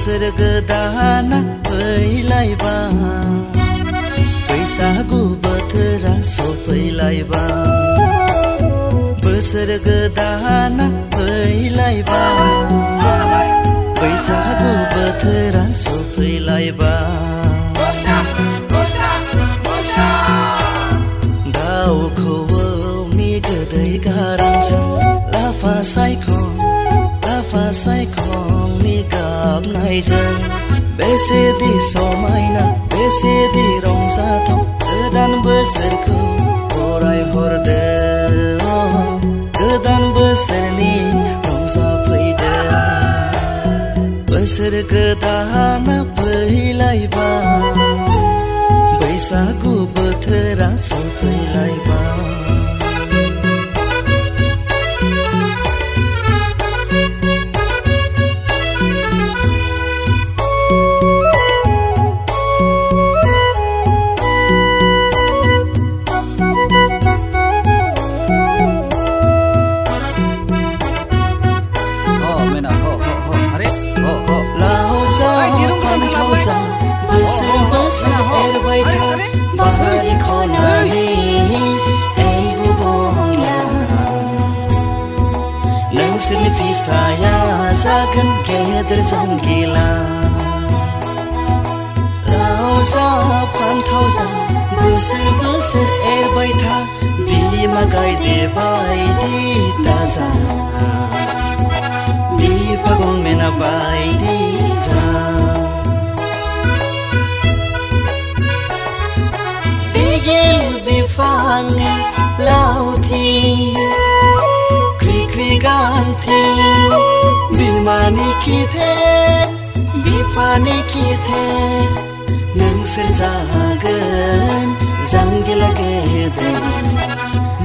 बोसोर गोदाना फैलायबाय बैसागु बोथोरा सफैलायबाय बोसोर गोदाना फैलायबाय बैसागु बोथोरा सफैलायबाय दाउ खौवौनि गोदै गारांजों लाफा सायखंनि गाबनायजों बेसेदि समायना बेसेदि रंजाथाव गोदान बोसोरखौ बरायहरदो गोदान बोसोरनि रंजाफैदो बोसोर गोदाना फैलायबाय बैसागु बोथोरा सफैलायबाय बोसोर बोसोर एरबाय था बारि खनानि एम्बु बंला नोंसोरनि फिसाया जागोन गेदेर जांगिला लाव जा फान्थाव जा बोसोर बोसोर एरबाय था बिमा गायदे बायदि दाजा बिफा गंमेना बायदि जा बिफांनि लावथि ख्रि गान्थि बिमानि खिथेर बिफानि खिथेर नोंसोर जागोन जांगिला गेदेर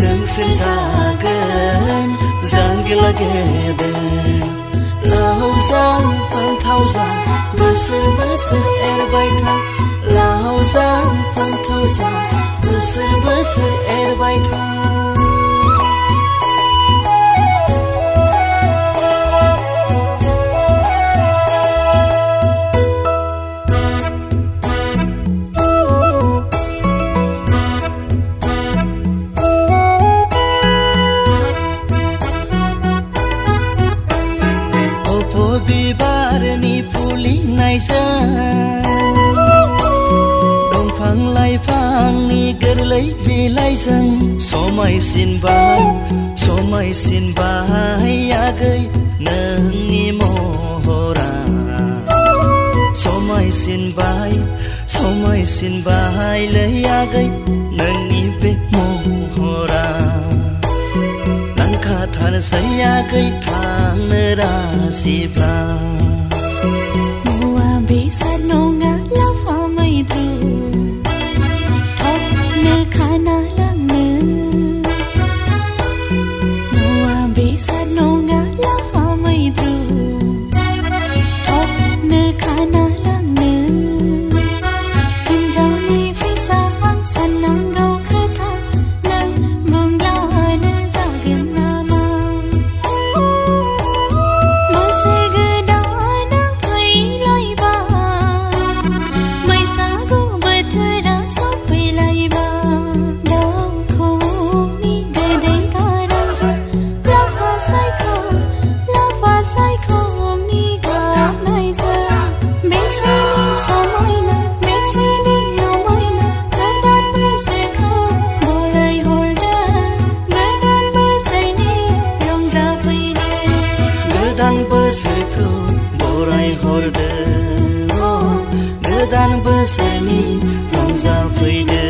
नोंसोर जागोन जांगिला गेदेर लाव जा फान्थाव जा बोसोर बोसोर एरबाय था लाव जा फान्थाव जा बोसोर बोसोर एरबाय था बिबारनि फुलिनायजों दंफां लाइफांनि गोरलै बिलाइजों समायसिनबाय आगै नोंनि महरा समायसिनबायलै आगै नोंनि बे महरा नांखाथारसै आगै थांनो राजिब्ला मुवा बेसाद नङा लाफा मैद्रु थबनो खाना लांनो मुवा बेसाद नङा लाफा मैद्रु थबनो खाना लांनो हिन्जावनि फिसा आं साननांगौ खोथा नों बुंब्लानो जागोन नामा बोसोर गोदाना फैलायबाय बैसागु बोथोरा सफैलायबाय दाउ खौवौनि गोदै गारांजों लाफा सायखंनि गाबनायजों बेसेदि समायना बेसेदि रमायना गोदान बोसोरखौ बरायहरदो गोदान बोसोरनि रंजाफैदो गोदान बोसोरखौ बरायहरदो गोदान बोसोरनि रंजाफैदो